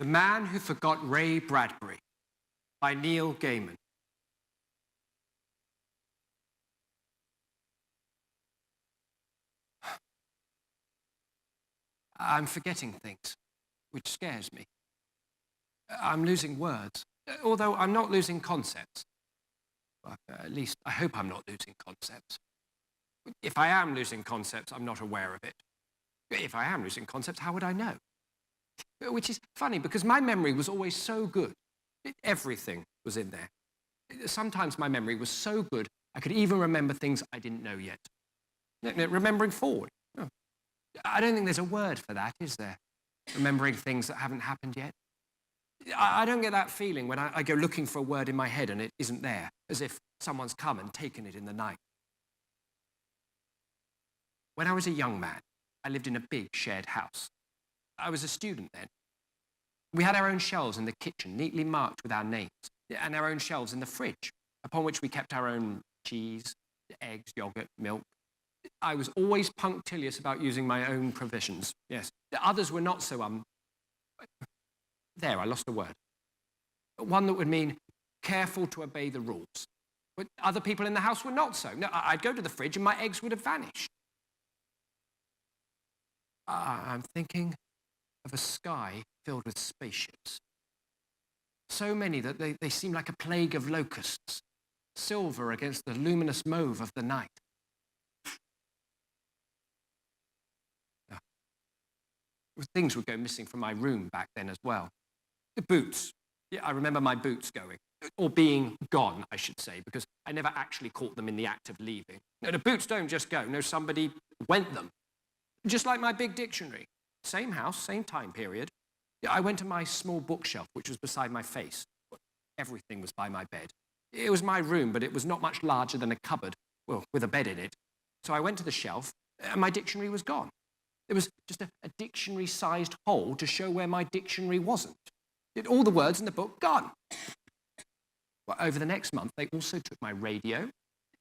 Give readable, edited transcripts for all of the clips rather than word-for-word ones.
The Man Who Forgot Ray Bradbury by Neil Gaiman. I'm forgetting things, which scares me. I'm losing words, although I'm not losing concepts. Well, at least I hope I'm not losing concepts. If I am losing concepts, I'm not aware of it. If I am losing concepts, how would I know? Which is funny, because my memory was always so good. Everything was in there. Sometimes my memory was so good, I could even remember things I didn't know yet. Remembering forward. Oh. I don't think there's a word for that, is there? Remembering things that haven't happened yet. I don't get that feeling when I go looking for a word in my head and it isn't there, as if someone's come and taken it in the night. When I was a young man, I lived in a big shared house. I was a student then. We had our own shelves in the kitchen, neatly marked with our names, and our own shelves in the fridge, upon which we kept our own cheese, eggs, yogurt, milk. I was always punctilious about using my own provisions, yes. The others were not so, There, I lost a word. One that would mean careful to obey the rules. But other people in the house were not so. No, I'd go to the fridge and my eggs would have vanished. I'm thinking of a sky filled with spaceships. So many that they seem like a plague of locusts, silver against the luminous mauve of the night. Things would go missing from my room back then as well. The boots. Yeah, I remember my boots going, or being gone, I should say, because I never actually caught them in the act of leaving. No, the boots don't just go. No, somebody went them. Just like my big dictionary. Same house, same time period. I went to my small bookshelf, which was beside my face. Everything was by my bed. It was my room, but it was not much larger than a cupboard, well, with a bed in it. So I went to the shelf, and my dictionary was gone. There was just a dictionary-sized hole to show where my dictionary wasn't. All the words in the book gone. Well, over the next month, they also took my radio,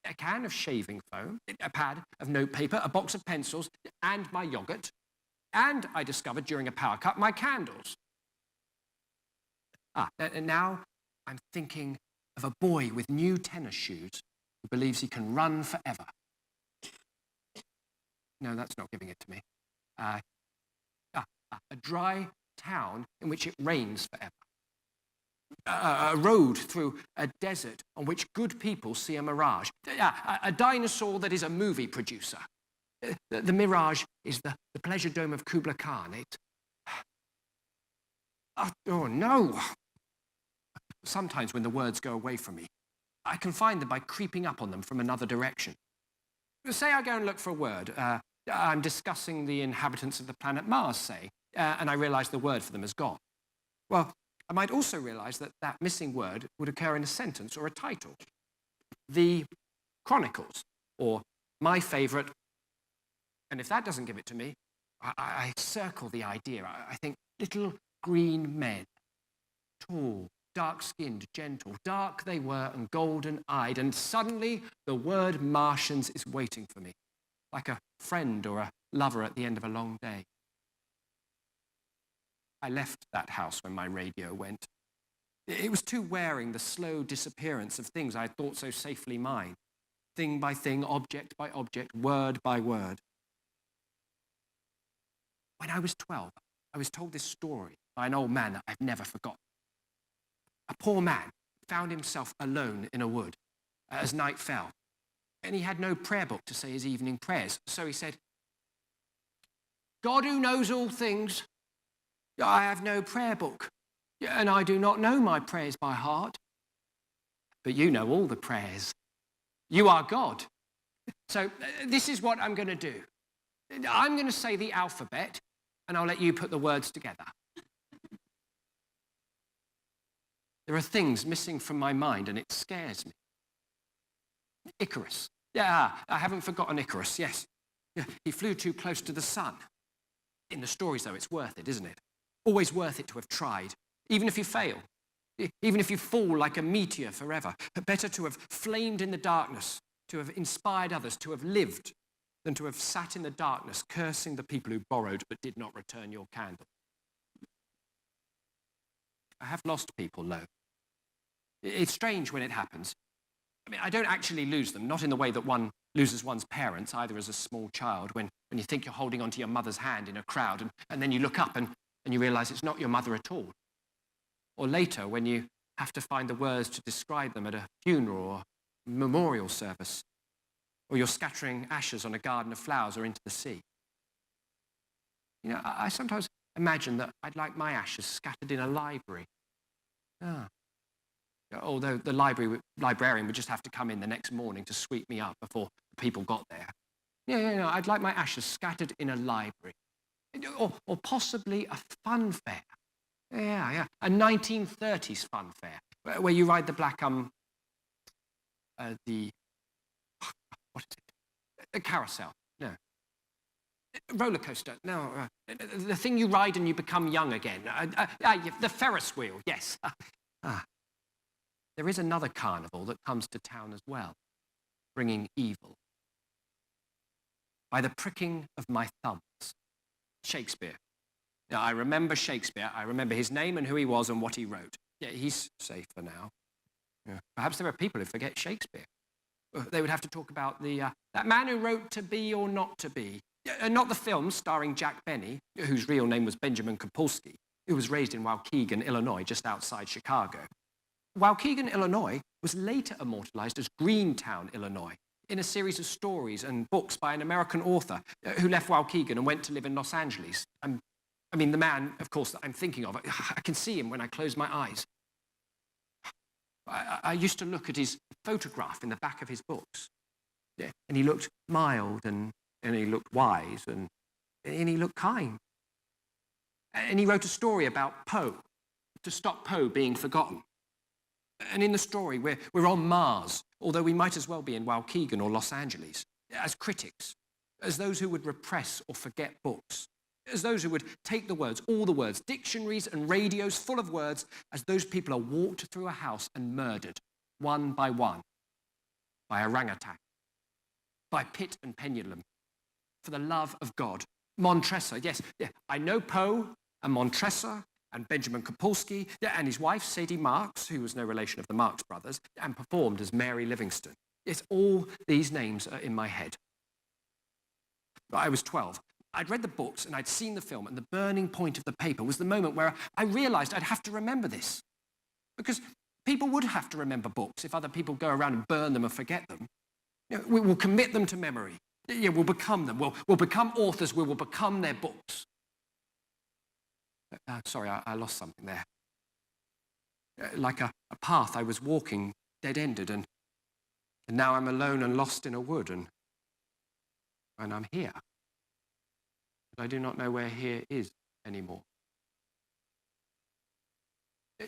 a can of shaving foam, a pad of notepaper, a box of pencils, and my yogurt. And I discovered during a power cut my candles. And now I'm thinking of a boy with new tennis shoes who believes he can run forever. No, that's not giving it to me. A dry town in which it rains forever. A road through a desert on which good people see a mirage. A dinosaur that is a movie producer. The mirage is the pleasure dome of Kubla Khan. Oh, no. Sometimes when the words go away from me, I can find them by creeping up on them from another direction. Say I go and look for a word. I'm discussing the inhabitants of the planet Mars, say, and I realize the word for them is gone. Well, I might also realize that that missing word would occur in a sentence or a title. The Chronicles, or my favorite. And if that doesn't give it to me, I circle the idea. I think little green men, tall, dark-skinned, gentle, dark they were and golden-eyed, and suddenly the word Martians is waiting for me, like a friend or a lover at the end of a long day. I left that house when my radio went. It was too wearing the slow disappearance of things I had thought so safely mine, thing by thing, object by object, word by word. When I was 12, I was told this story by an old man that I've never forgotten. A poor man found himself alone in a wood as night fell, and he had no prayer book to say his evening prayers. So he said, God who knows all things, I have no prayer book, and I do not know my prayers by heart. But you know all the prayers. You are God. So this is what I'm going to do. I'm going to say the alphabet, and I'll let you put the words together. There are things missing from my mind, and it scares me. Icarus. Yeah, I haven't forgotten Icarus, yes. He flew too close to the sun. In the stories, though, it's worth it, isn't it? Always worth it to have tried, even if you fail, even if you fall like a meteor forever. Better to have flamed in the darkness, to have inspired others, to have lived, than to have sat in the darkness cursing the people who borrowed but did not return your candle. I have lost people, though. It's strange when it happens. I mean, I don't actually lose them, not in the way that one loses one's parents, either as a small child, when you think you're holding onto your mother's hand in a crowd, and then you look up and you realize it's not your mother at all. Or later, when you have to find the words to describe them at a funeral or memorial service, or you're scattering ashes on a garden of flowers or into the sea. You know, I sometimes imagine that I'd like my ashes scattered in a library. Ah. Although the librarian would just have to come in the next morning to sweep me up before people got there. Yeah, I'd like my ashes scattered in a library. Or possibly a fun fair. Yeah. A 1930s fun fair, where you ride the black, what is it? A carousel, no. Roller coaster, no. The thing you ride and you become young again. The Ferris wheel, yes. There is another carnival that comes to town as well, bringing evil. By the pricking of my thumbs. Shakespeare. Now, I remember Shakespeare. I remember his name and who he was and what he wrote. Yeah, he's safe for now. Yeah. Perhaps there are people who forget Shakespeare. They would have to talk about that man who wrote To Be or Not to Be. Not the film starring Jack Benny, whose real name was Benjamin Kapulski, who was raised in Waukegan, Illinois, just outside Chicago. Waukegan, Illinois, was later immortalized as Greentown, Illinois, in a series of stories and books by an American author who left Waukegan and went to live in Los Angeles. I mean, the man, of course, that I'm thinking of, I can see him when I close my eyes. I used to look at his photograph in the back of his books. Yeah, and he looked mild, and he looked wise, and he looked kind. And he wrote a story about Poe, to stop Poe being forgotten. And in the story, we're on Mars, although we might as well be in Waukegan or Los Angeles, as critics, as those who would repress or forget books, as those who would take the words, all the words, dictionaries and radios full of words, as those people are walked through a house and murdered, one, by orangutan, by pit and pendulum, for the love of God. Montresor, yes, yeah, I know Poe and Montresor and Benjamin Kapulski, yeah, and his wife, Sadie Marks, who was no relation of the Marx brothers, and performed as Mary Livingston. Yes, all these names are in my head. I was 12. I'd read the books and I'd seen the film, and the burning point of the paper was the moment where I realized I'd have to remember this. Because people would have to remember books if other people go around and burn them and forget them. You know, we will commit them to memory. Yeah, we'll become them. We'll become authors. We will become their books. Sorry, I lost something there. Like a path I was walking, dead-ended, and now I'm alone and lost in a wood, and I'm here. But I do not know where here is anymore.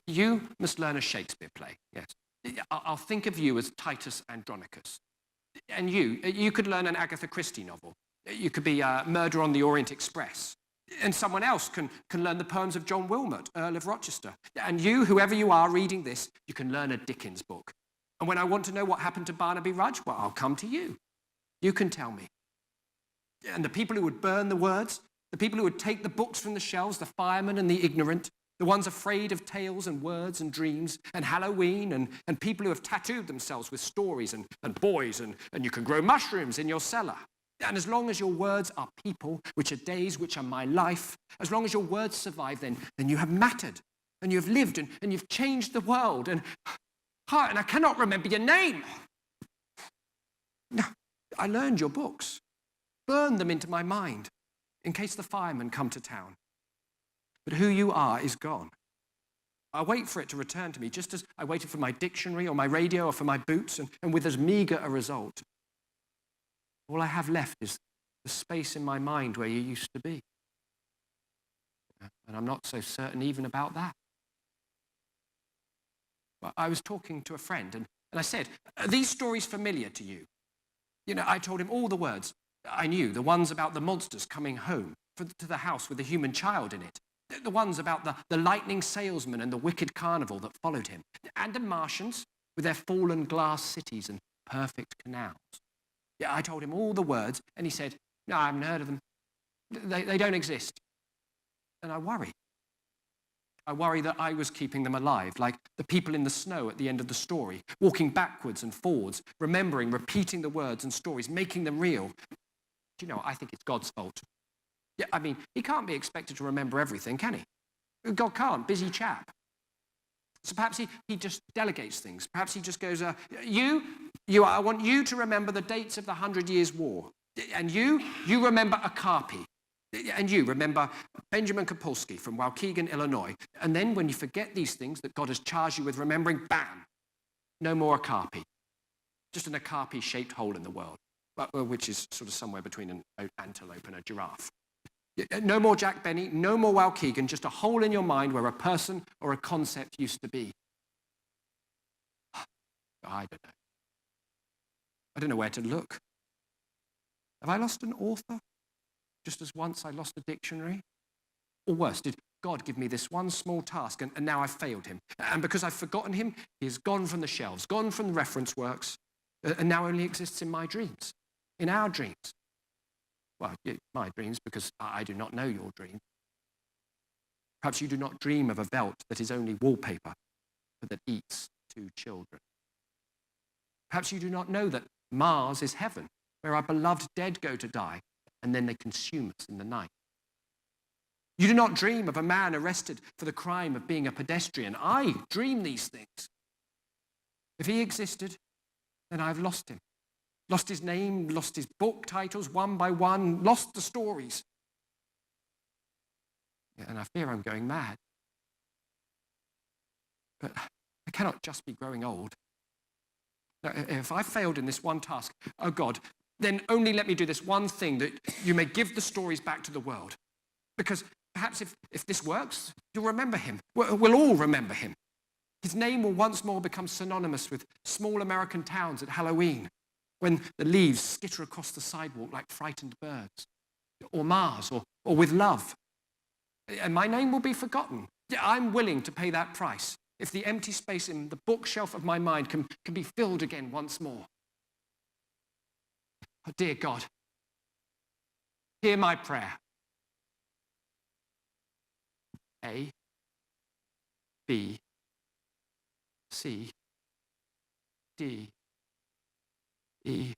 You must learn a Shakespeare play, yes. I'll think of you as Titus Andronicus. And you could learn an Agatha Christie novel. You could be Murder on the Orient Express. And someone else can learn the poems of John Wilmot, Earl of Rochester. And you, whoever you are reading this, you can learn a Dickens book. And when I want to know what happened to Barnaby Rudge, well, I'll come to you. You can tell me. And the people who would burn the words, the people who would take the books from the shelves, the firemen and the ignorant, the ones afraid of tales and words and dreams and Halloween, and people who have tattooed themselves with stories and boys, and you can grow mushrooms in your cellar. And as long as your words are people, which are days, which are my life, as long as your words survive, then you have mattered, and you have lived, and you've changed the world. And I cannot remember your name. No, I learned your books, burned them into my mind, in case the firemen come to town. But who you are is gone. I wait for it to return to me, just as I waited for my dictionary or my radio or for my boots, and with as meager a result. All I have left is the space in my mind where you used to be. And I'm not so certain even about that. Well, I was talking to a friend, and I said, "Are these stories familiar to you?" You know, I told him all the words I knew, the ones about the monsters coming home to the house with a human child in it, the ones about the lightning salesman and the wicked carnival that followed him, and the Martians with their fallen glass cities and perfect canals. Yeah, I told him all the words, and he said, "No, I haven't heard of them. They don't exist." And I worry. I worry that I was keeping them alive, like the people in the snow at the end of the story, walking backwards and forwards, remembering, repeating the words and stories, making them real. Do you know, I think it's God's fault. Yeah, I mean, he can't be expected to remember everything, can he? God can't, busy chap. So perhaps he just delegates things. Perhaps he just goes, I want you to remember the dates of the 100 Years' War. And you remember Akapi. And you remember Benjamin Kapulski from Waukegan, Illinois. And then when you forget these things that God has charged you with remembering, bam, no more Akapi. Just an Akapi-shaped hole in the world, which is sort of somewhere between an antelope and a giraffe. No more Jack Benny, no more Waukegan, just a hole in your mind where a person or a concept used to be. I don't know. I don't know where to look. Have I lost an author? Just as once I lost a dictionary? Or worse, did God give me this one small task and now I've failed him? And because I've forgotten him, he has gone from the shelves, gone from the reference works, and now only exists in my dreams, in our dreams. Well, my dreams, because I do not know your dream. Perhaps you do not dream of a veldt that is only wallpaper, but that eats 2 children. Perhaps you do not know that Mars is heaven, where our beloved dead go to die, and then they consume us in the night. You do not dream of a man arrested for the crime of being a pedestrian. I dream these things. If he existed, then I've lost him. Lost his name, lost his book titles one by one, lost the stories. Yeah, and I fear I'm going mad. But I cannot just be growing old. Now, if I failed in this one task, oh God, then only let me do this one thing, that you may give the stories back to the world. Because perhaps if this works, you'll remember him. We'll all remember him. His name will once more become synonymous with small American towns at Halloween, when the leaves skitter across the sidewalk like frightened birds, or Mars, or with love. And my name will be forgotten. I'm willing to pay that price if the empty space in the bookshelf of my mind can be filled again once more. Oh, dear God, hear my prayer. A, B, C, D, E,